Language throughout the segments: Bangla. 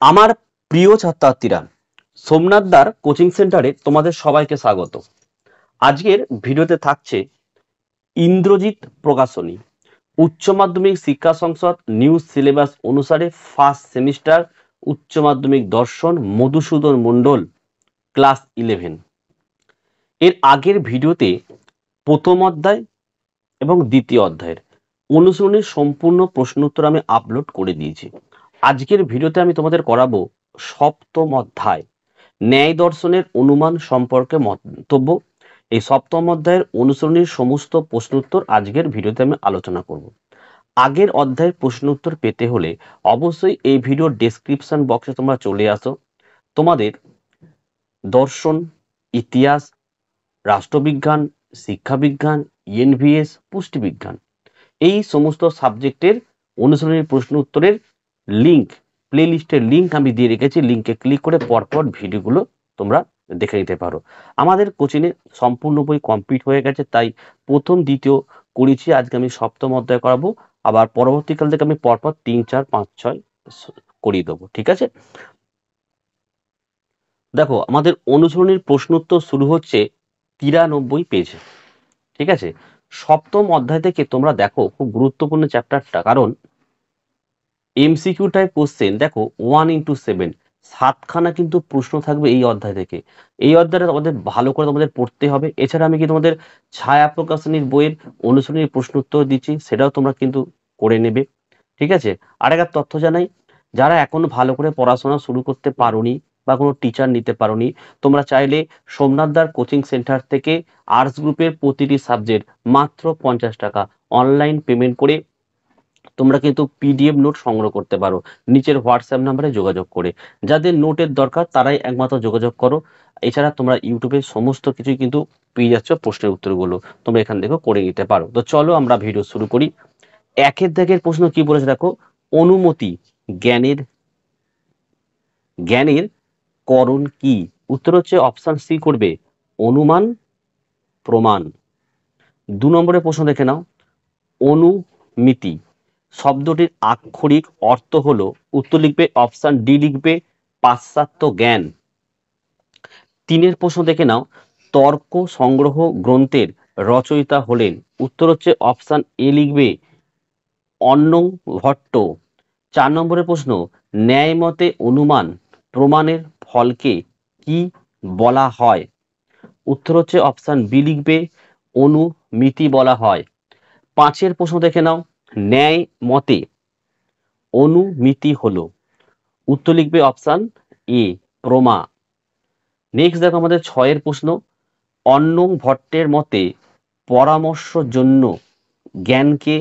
আমার প্রিয় ছাত্রছাত্রীরা, সোমনাথদার কোচিং সেন্টারে তোমাদের সবাইকে স্বাগত। আজকের ভিডিওতে থাকছে ইন্দ্রজিৎ প্রকাশনী, উচ্চ মাধ্যমিক শিক্ষা সংসদ নিউ সিলেবাস অনুসারে ফার্স্ট সেমিস্টার উচ্চ মাধ্যমিক দর্শন, মধুসূদন মণ্ডল, ক্লাস 11। এর আগের ভিডিওতে প্রথম অধ্যায় এবং দ্বিতীয় অধ্যায়ের অনুসরণের সম্পূর্ণ প্রশ্ন উত্তর আমি আপলোড করে দিয়েছি। আজকের ভিডিওতে আমি তোমাদের করাবো সপ্তম অধ্যায় ন্যায় দর্শনের অনুমান সম্পর্কে মন্তব্য। এই সপ্তম অধ্যায়ের অনুসরণের সমস্ত প্রশ্ন উত্তর আজকের ভিডিওতে আমি আলোচনা করব। আগের অধ্যায়ের প্রশ্ন উত্তর পেতে হলে অবশ্যই এই ভিডিওর ডেসক্রিপশন বক্সে তোমরা চলে আসো। তোমাদের দর্শন, ইতিহাস, রাষ্ট্রবিজ্ঞান, শিক্ষাবিজ্ঞান, এনভিএস, পুষ্টিবিজ্ঞান এই সমস্ত সাবজেক্টের অনুসরণের প্রশ্ন উত্তরের লিঙ্ক, প্লে লিস্টের লিঙ্ক আমি দিয়ে রেখেছি। লিঙ্কে ক্লিক করে পরপর ভিডিওগুলো তোমরা দেখে নিতে পারো। আমাদের কোচিংয়ে সম্পূর্ণ বই কমপ্লিট হয়ে গেছে, তাই প্রথম দ্বিতীয় করেছি, আজকে আমি সপ্তম অধ্যায় করাবো। আবার পরবর্তীকাল থেকে আমি পরপর 3, 4, 5, 6 করিয়ে দেবো। ঠিক আছে, দেখো আমাদের অনুসরণের প্রশ্ন উত্তর শুরু হচ্ছে 93 পেজে। ঠিক আছে, সপ্তম অধ্যায় থেকে তোমরা দেখো খুব গুরুত্বপূর্ণ চ্যাপ্টারটা, কারণ এমসিকিউ টাইপ কোশ্চেন। দেখো 1x7 7খানা কিন্তু প্রশ্ন থাকবে এই অধ্যায় থেকে। এই অধ্যায়টা তোমাদের ভালো করে তোমাদের পড়তে হবে। এছাড়া আমি কি তোমাদের ছায়া প্রকাশনীর বইয়ের অনুশীলনী প্রশ্ন উত্তর দিচ্ছি, সেটাও তোমরা কিন্তু করে নেবে। ঠিক আছে, আর একটা তথ্য জানাই, যারা এখনো ভালো করে পড়াশোনা শুরু করতে পারোনি বা কোনো টিচার নিতে পারোনি, তোমরা চাইলে সোমনাথদার কোচিং সেন্টার থেকে আর্টস গ্রুপের প্রতিটি সাবজেক্ট মাত্র 50 টাকা অনলাইন পেমেন্ট করে তোমরা কিন্তু পিডিএফ নোট সংগ্রহ করতে পারো নিচের হোয়াটসঅ্যাপ নাম্বারে যোগাযোগ করে। যাদের নোটের দরকার তারাই একমাত্র যোগাযোগ করো। এছাড়া তোমরা ইউটিউবে সমস্ত কিছুই কিন্তু পেয়ে যাচ্ছ, প্রশ্নের উত্তরগুলো তোমরা এখান থেকে করে নিতে পারো। তো চলো আমরা ভিডিও শুরু করি। একের দাগের প্রশ্ন কি বলেছে দেখো, অনুমতি জ্ঞানের জ্ঞানের করণ কি? উত্তর হচ্ছে অপশন সি করবে, অনুমান, প্রমাণ। 2 নম্বরের প্রশ্ন দেখে নাও, অনুমিতি শব্দটির আক্ষরিক অর্থ হলো, উত্তর লিখবে অপশন ডি লিখবে পাশ্চাত্য জ্ঞান। 3 প্রশ্ন দেখে নাও, তর্ক সংগ্রহ গ্রন্থের রচয়িতা হলেন, উত্তর হচ্ছে অপশন এ লিখবে অন্নং ভট্ট। 4 নম্বরের প্রশ্ন, ন্যায় মতে অনুমান প্রমাণের ফলকে কি বলা হয়? উত্তর হচ্ছে অপশন বি লিখবে অনুমিতি বলা হয়। 5 প্রশ্ন দেখে নাও, ন্যায় মতে অনুমিতি হলো, উত্তর লিখবে অপশন এ প্রমা। নেক্সট দেখো আমাদের 6 প্রশ্ন, অন্নং ভট্টের মতে পরামর্শ জন্য জ্ঞানকে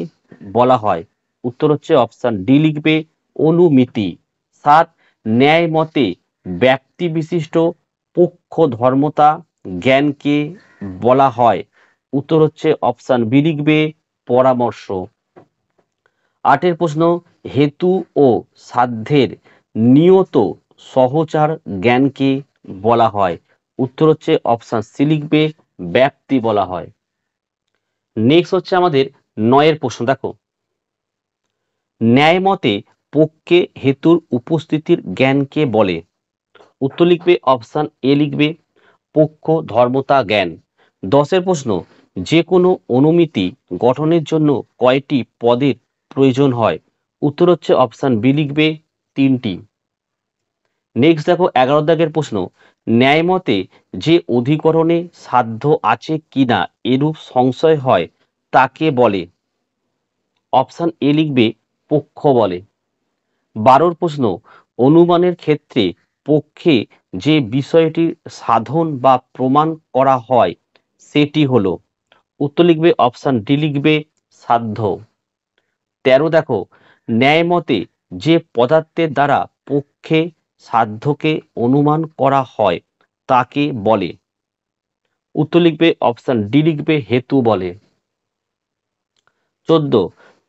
বলা হয়, উত্তর হচ্ছে অপশন ডি লিখবে অনুমিতি। 7, ন্যায় মতে ব্যক্তি বিশিষ্ট পক্ষ ধর্মতা জ্ঞানকে বলা হয়, উত্তর হচ্ছে অপশন বি লিখবে পরামর্শ। 8 প্রশ্ন, হেতু ও সাধ্যের নিয়ত সহচার জ্ঞানকে বলা হয়, উত্তর হচ্ছে অপশন সি লিখবে ব্যাপ্তি বলা হয়। নেক্সট হচ্ছে আমাদের 9 প্রশ্ন, দেখো ন্যায় মতে পক্ষে হেতুর উপস্থিতির জ্ঞানকে বলে, উত্তর লিখবে অপশন এ লিখবে পক্ষ ধর্মতা জ্ঞান। 10 প্রশ্ন, যে কোনো অনুমিতি গঠনের জন্য কয়টি পদের প্রয়োজন হয়, উত্তর হচ্ছে অপশন বি লিখবে 3টি। নেক্সট দেখো 11 দাগের প্রশ্ন, ন্যায় মতে যে অধিকরণে সাধ্য আছে কিনা এরূপ সংশয় হয় তাকে বলে, অপশন এ লিখবে পক্ষ বলে। 12 প্রশ্ন, অনুমানের ক্ষেত্রে পক্ষে যে বিষয়টির সাধন বা প্রমাণ করা হয় সেটি হলো, উত্তর লিখবে অপশন ডি লিখবে সাধ্য। 13 দেখো, ন্যায় মতে যে পদার্থের দ্বারা পক্ষে সাধ্যকে অনুমান করা হয় তাকে বলে, উত্তর লিখবে অপশন ডি লিখবে হেতু বলে। 14,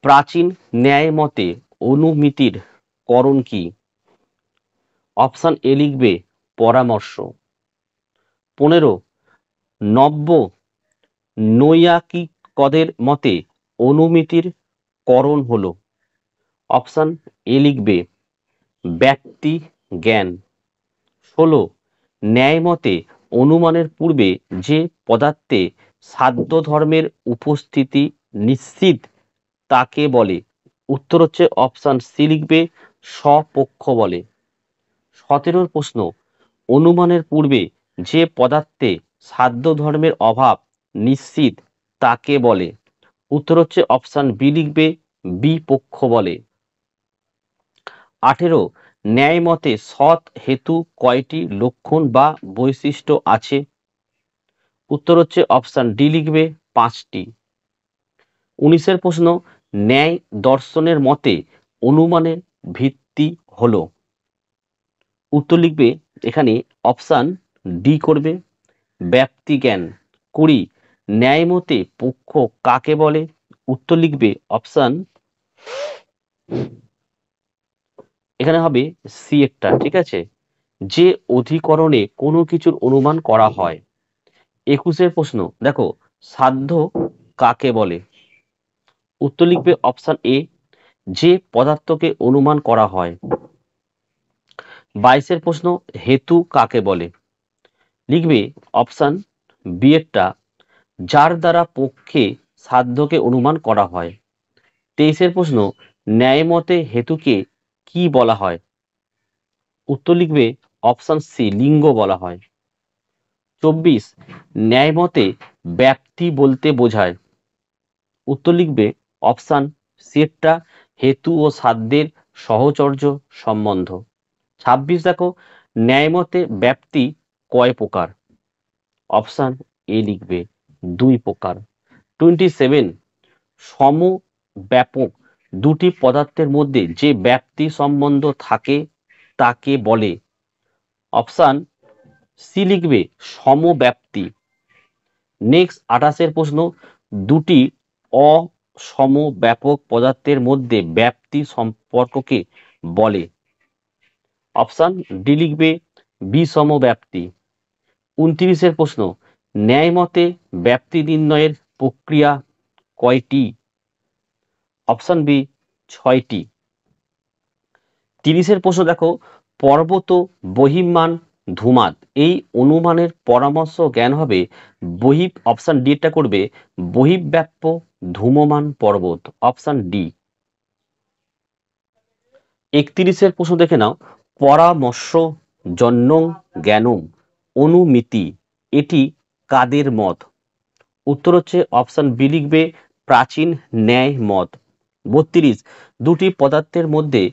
প্রাচীন ন্যায় মতে অনুমিতির করণ কি? অপশন এ লিখবে পরামর্শ। 15, নব্য নৈয়ায়িকদের মতে অনুমিতির করণ হলো, অপশন এ লিখবে ব্যক্তি জ্ঞান। 16 ন্যায় মতে অনুমানের পূর্বে যে পদার্থে সাধ্য ধর্মের উপস্থিতি নিশ্চিত তাকে বলে। উত্তর হচ্ছে অপশন সি লিখবে, স্বপক্ষ বলে। 17 প্রশ্ন, অনুমানের পূর্বে যে পদার্থে সাধ্য ধর্মের অভাব নিশ্চিত তাকে বলে। উত্তর হচ্ছে অপশন বি লিখবে, বিপক্ষ বলে। 18 ন্যায় মতে সৎ হেতু কয়টি লক্ষণ বা বৈশিষ্ট্য আছে। উত্তর হচ্ছে অপশন ডি লিখবে, 5টি। 19 প্রশ্ন, ন্যায় দর্শনের মতে অনুমানের ভিত্তি হলো। উত্তর লিখবে এখানে অপশন ডি করবে, ব্যাপ্তি জ্ঞান। 20 ন্যায় মতে পক্ষ কাকে বলে। উত্তর লিখবে অপশন এখানে হবে সি একটা, ঠিক আছে, যে অধিকরণে কোনো কিছুর অনুমান করা হয়। 21 প্রশ্ন, দেখো সাধ্য কাকে বলে। উত্তর লিখবে অপশন এ, যে পদার্থকে অনুমান করা হয়। 22 প্রশ্ন, হেতু কাকে বলে। লিখবে অপশন বি একটা, যার দ্বারা পক্ষে সাধ্যকে অনুমান করা হয়। 23 প্রশ্ন, ন্যায় মতে হেতুকে কি বলা হয়। উত্তর লিখবে অপশন সি, লিঙ্গ বলা হয়। 24 ন্যায় মতে ব্যাপ্তি বলতে বোঝায়। উত্তর লিখবে অপশন সি একটা, হেতু ও সাধ্যের সহচর্য সম্বন্ধ। 26 দেখো, ন্যায় মতে ব্যাপ্তি কয় প্রকার। অপশন এ লিখবে 2 প্রকার। 27 সম ব্যাপক দুটি পদার্থের মধ্যে যে ব্যাপ্তি সম্বন্ধ থাকে তাকে বলে। অপশন সি লিখবে সমব্যাপ্তি। নেক্সট 28 প্রশ্ন, দুটি অসমব্যাপক পদার্থের মধ্যে ব্যাপ্তি সম্পর্ককে বলে। অপশন ডি লিখবে বিষমব্যাপ্তি। 29 প্রশ্ন, ন্যায় মতে ব্যাপ্তি নির্ণয়ের প্রক্রিয়া কয়টি। অপশন বি 6টি। 30 প্রশ্ন দেখো, পর্বত বহির্মান ধূমাৎ এই অনুমানের পরামর্শ জ্ঞান হবে অপশন ডি টা করবে, বহির্ব্যাপ্য ধূমমান পর্বত। Option D. 31 প্রশ্ন দেখে নাও, পরামর্শ জন্যং জ্ঞানং অনুমিতি এটি কাদের মত। উত্তর হচ্ছে অপশন বি লিখবে, প্রাচীন ন্যায় মত। 32 দুটি পদার্থের মধ্যে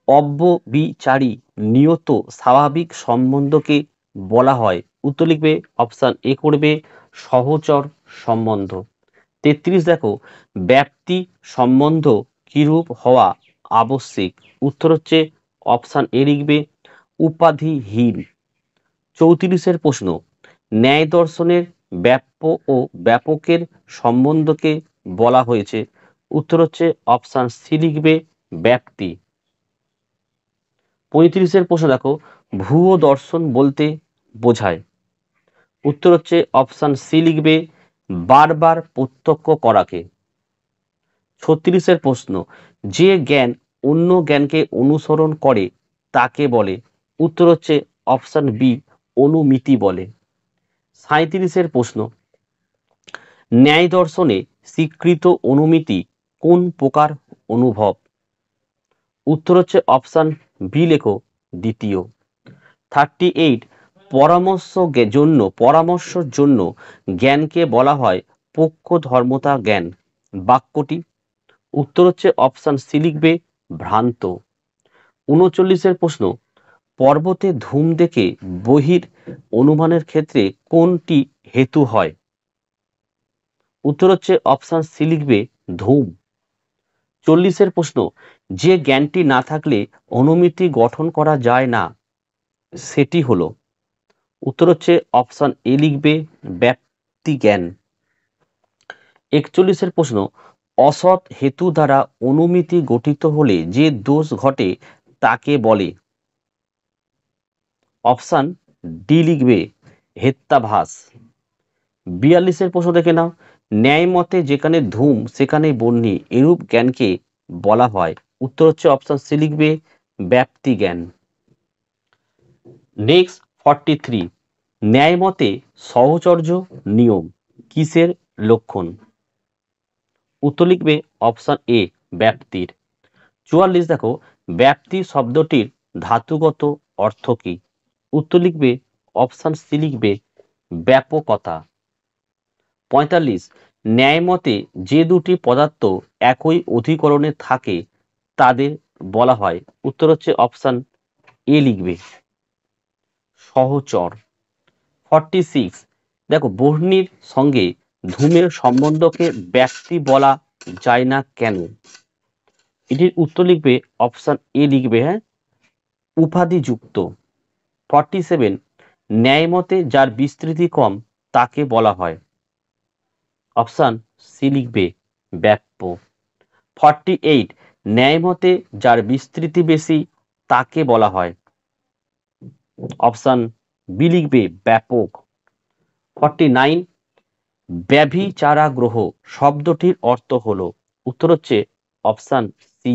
অব্যভিচারী নিয়ত স্বাভাবিক সম্বন্ধকে বলা হয়। উত্তর লিখবে অপশন এ করবে, সহচর সম্বন্ধ। 33 দেখো, ব্যাপ্তি সম্বন্ধ কিরূপ হওয়া আবশ্যিক। উত্তর হচ্ছে অপশন এ লিখবে, উপাধিহীন। 34 প্রশ্ন, ন্যায় দর্শনের ব্যাপ্য ও ব্যাপকের সম্বন্ধকে বলা হয়েছে। উত্তর হচ্ছে অপশন সি লিখবে, ব্যাপ্তি। 35 প্রশ্ন দেখো, ভূয় দর্শন বলতে বোঝায়। উত্তর হচ্ছে অপশন সি লিখবে, বারবার প্রত্যক্ষ করাকে। 36 প্রশ্ন, যে জ্ঞান অন্য জ্ঞানকে অনুসরণ করে তাকে বলে। উত্তর হচ্ছে অপশন বি, অনুমিতি বলে। 37 প্রশ্ন, ন্যায় দর্শনে স্বীকৃত অনুমিতি কোন প্রকার অনুভব। উত্তর হচ্ছে অপশন বি লেখো, দ্বিতীয়। 38 পরামর্শের জন্য জ্ঞানকে বলা হয় পক্ষ ধর্মতা জ্ঞান। বাক্যটি। উত্তর হচ্ছে অপশন সি লিখবে, ভ্রান্ত। 39 প্রশ্ন, পর্বতে ধূম দেখে বহির অনুমানের ক্ষেত্রে কোনটি হেতু হয়। উত্তর হচ্ছে অপশন সি লিখবে, ধূম। 40 প্রশ্ন, যে জ্ঞানটি না থাকলে অনুমিতি গঠন করা যায় না সেটি হলো। উত্তর হচ্ছে অপশন এ লিখবে, ব্যাপ্তি জ্ঞান। 41 প্রশ্ন, অসৎ হেতু দ্বারা অনুমিতি গঠিত হলে যে দোষ ঘটে তাকে বলে। অপশন ডি লিখবে, হেত্যাভাস। 42 প্রশ্ন দেখে নাও, ন্যায় মতে যেখানে ধূম সেখানে বহ্নি এরূপ জ্ঞানকে বলা হয়। উত্তর হচ্ছে অপশন সি লিখবে, ব্যাপ্তি জ্ঞান। নেক্সট 43, ন্যায় মতে সহচর্য নিয়ম কিসের লক্ষণ? উত্তর লিখবে অপশন এ ব্যাপ্তির। 44 দেখো, ব্যাপ্তি শব্দটির ধাতুগত অর্থ কি? উত্তর লিখবে অপশন সি লিখবে ব্যাপকতা। 45, ন্যায় মতে যে দুটি পদার্থ একই অধিকরণে থাকে তাদের বলা হয়। উত্তর হচ্ছে অপশন এ লিখবে সহচর। 46, দেখো বহ্নির সঙ্গে ধূমের সম্বন্ধকে ব্যক্তি বলা যায় না কেন? এটির উত্তর লিখবে অপশন এ লিখবে, হ্যাঁ, উপাধিযুক্ত। 47, ন্যায় মতে যার বিস্তৃতি কম তাকে বলা হয়। অপশন সি লিখবে ব্যাপ্য। 48, ন্যায় মতে যার বিস্তৃতি বেশি তাকে বলা হয়। অপশন বি লিখবে ব্যাপক। 49, ব্যভিচারাগ্রহ শব্দটির অর্থ হলো। উত্তর হচ্ছে অপশন সি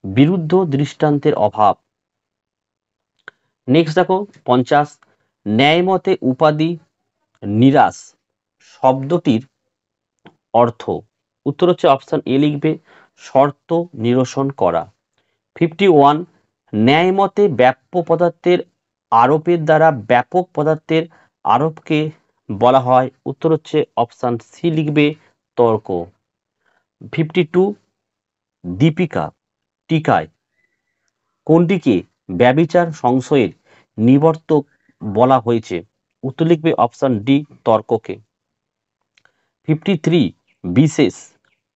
বিরুদ্ধ দৃষ্টান্তের অভাব। নেক্সট দেখো 50, ন্যায় মতে উপাধি নিরাশ শব্দটির অর্থ। উত্তর হচ্ছে অপশন এ লিখবে শর্ত নিরসন করা। 51, ন্যায় মতে ব্যাপ্য পদার্থের আরোপের দ্বারা ব্যাপক পদার্থের আরোপকে বলা হয়। উত্তর হচ্ছে অপশন সি লিখবে তর্ক। 52, দীপিকা টিকায় কোনটিকে ব্যভিচার সংশয়ের নিবর্তক বলা হয়েছে? উত্তর লিখবে অপশন ডি তর্ককে। 53, বিশেষ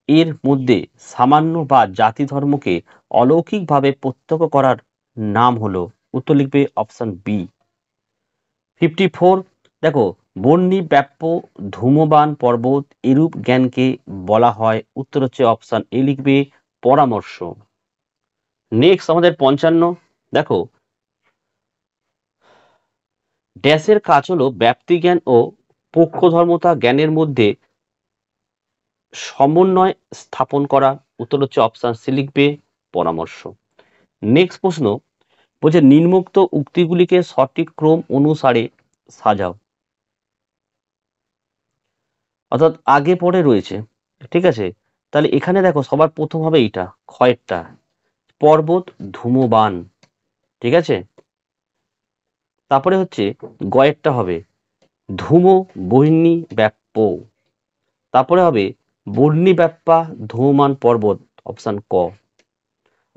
এর মধ্যে সামান্য বা জাতি ধর্মকে অলৌকিকভাবে প্রত্যক্ষ করার নাম হলো। উত্তর লিখবে অপশন বি। 54, দেখো বন্যী ব্যাপ্য ধূমবান পর্বত এরূপ জ্ঞানকে বলা হয়। উত্তর হচ্ছে অপশন এ লিখবে পরামর্শ। নেক্সট আমাদের 55, দেখো ড্যাশের কাজ হলো ব্যাপ্তি জ্ঞান ও পক্ষধর্মতা জ্ঞানের মধ্যে সমন্বয় স্থাপন করা। উত্তর হচ্ছে অপশন সি লিখবে পরামর্শ। নেক্সট প্রশ্ন বলছে নিম্নোক্ত উক্তিগুলিকে সঠিক ক্রম অনুসারে সাজাও। অর্থাৎ আগে পরে রয়েছে, ঠিক আছে? তাহলে এখানে দেখো সবার প্রথম হবে এইটা ক্ষয়েরটা, পর্বত ধূমবান, ঠিক আছে? তারপরে হচ্ছে গয়েরটা হবে ধূম বহ্নি ব্যাপ্য, তারপরে হবে বহ্নি ব্যাপ্যা ধূমমান পর্বত, অপশন ক।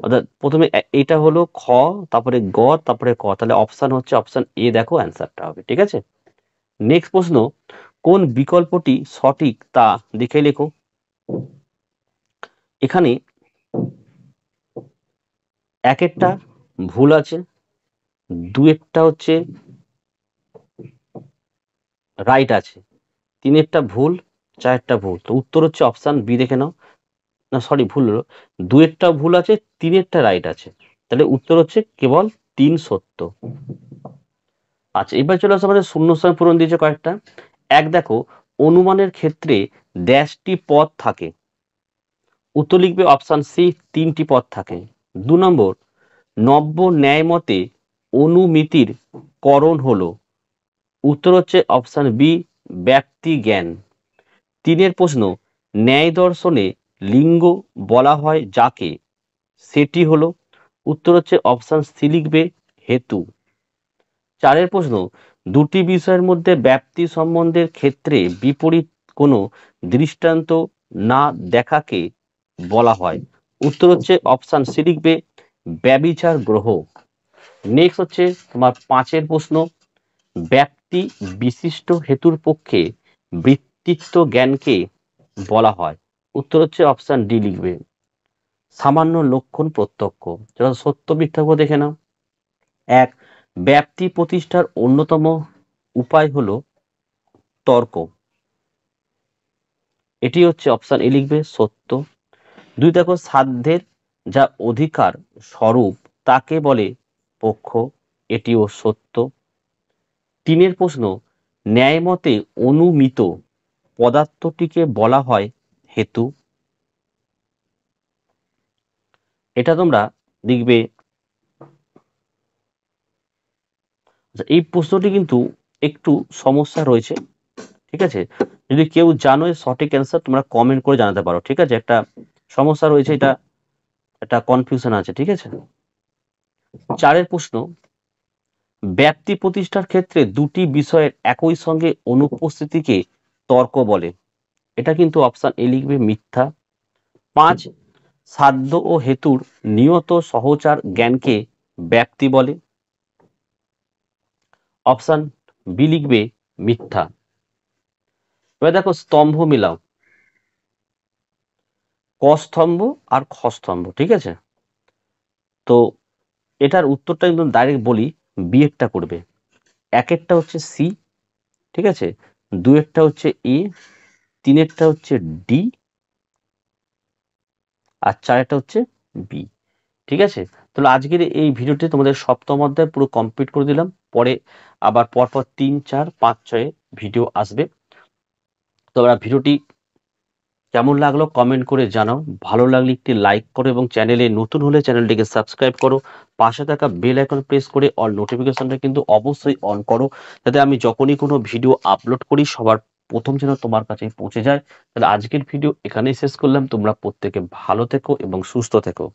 অর্থাৎ প্রথমে এটা হলো খ, তারপরে গ, তারপরে ক, তাহলে অপশন হচ্ছে অপশন এ, দেখো অ্যান্সারটা হবে, ঠিক আছে? নেক্সট প্রশ্ন, কোন বিকল্পটি সঠিক তা দেখে লেখো। এখানে এক একটা ভুল আছে, দুয়েরটা হচ্ছে রাইট আছে, তিনেরটা ভুল, চারেরটা ভুল। তো উত্তর হচ্ছে অপশন বি, দেখে নাও। না সরি, ভুল হলো, দুয়েরটা ভুল আছে, তিনেরটা রাইট আছে, তাহলে উত্তর হচ্ছে কেবল 3 সত্য। আচ্ছা, এবার চলে আসে আমাদের শূন্যস্থান পূরণ দিয়েছে কয়েকটা। এক দেখো অনুমানের ক্ষেত্রে ড্যাশটি পদ থাকে। উত্তর লিখবে অপশন সি 3টি পদ থাকে। 2 নম্বর, নব্য ন্যায় মতে অনুমিতির করণ হলো। উত্তর হচ্ছে অপশন বি ব্যক্তি জ্ঞান। 3 প্রশ্ন, ন্যায় দর্শনে লিঙ্গ বলা হয় যাকে, সেটি হলো। উত্তর হচ্ছে অপশন সি লিখবে হেতু। 4 প্রশ্ন, দুটি বিষয়ের মধ্যে ব্যাপ্তি সম্বন্ধের ক্ষেত্রে বিপরীত কোনো দৃষ্টান্ত না দেখাকে বলা হয়। উত্তর হচ্ছে অপশন সি লিখবে ব্যভিচার গ্রহ। নেক্সট হচ্ছে তোমার 5 প্রশ্ন, ব্যাপ্তি বিশিষ্ট হেতুর পক্ষে বৃত্তিত্ব জ্ঞানকে বলা হয়। উত্তর হচ্ছে অপশন ডি লিখবে সামান্য লক্ষণ প্রত্যক্ষ। চলো সত্য মিথ্যা দেখে নাও। 1, ব্যাপ্তি প্রতিষ্ঠার অন্যতম উপায় হলো তর্ক, এটি হচ্ছে অপশন এ লিখবে সত্য। 2, দেখো সাধ্যের যা অধিকার স্বরূপ তাকে বলে পক্ষ, এটিও সত্য। 3 প্রশ্ন, ন্যায় মতে অনুমিত পদার্থটিকে বলা হয় হেতু, এটা তোমরা লিখবে আচ্ছা, এই প্রশ্নটি কিন্তু একটু সমস্যা রয়েছে, ঠিক আছে? যদি কেউ জানো এর সঠিক অ্যান্সার তোমরা কমেন্ট করে জানাতে পারো, ঠিক আছে? একটা সমস্যা রয়েছে, এটা একটা কনফিউশন আছে, ঠিক আছে? 4 প্রশ্ন, ব্যাপ্তি প্রতিষ্ঠার ক্ষেত্রে দুটি বিষয়ের একই সঙ্গে অনুপস্থিতিকে তর্ক বলে। এটা কিন্তু অপশন এ লিখবে মিথ্যা। 5, সাধ্য ও হেতুর নিয়ত সহচার জ্ঞানকে ব্যাপ্তি বলে। অপশন বি লিখবে মিথ্যা। এবার দেখো স্তম্ভ মিলাও, ক স্তম্ভ আর খ স্তম্ভ, ঠিক আছে? তো এটার উত্তরটা একদম ডাইরেক্ট বলি, বি এরটা করবে। একেরটা হচ্ছে সি, ঠিক আছে? দুয়েরটা হচ্ছে এ, তিনেরটা হচ্ছে ডি, আর চারেরটা হচ্ছে বি, ঠিক আছে? তাহলে আজকের এই ভিডিওটি তোমাদের সপ্তম অধ্যায় পুরো কমপ্লিট করে দিলাম। পরে আবার পরপর 3, 4, 5, 6 ভিডিও আসবে। তোমরা ভিডিওটি কেমন লাগলো কমেন্ট করে জানাও। ভালো লাগলে একটি লাইক করো এবং চ্যানেলে নতুন হলে চ্যানেলটিকে সাবস্ক্রাইব করো। পাশে থাকা বেল আইকন প্রেস করে অল নোটিফিকেশনটা কিন্তু অবশ্যই অন করো, যাতে আমি যখনই কোনো ভিডিও আপলোড করি সবার প্রথম যেন তোমার কাছে পৌঁছে যায়। তাহলে আজকের ভিডিও এখানেই শেষ করলাম। তোমরা প্রত্যেকে ভালো থেকো এবং সুস্থ থেকো।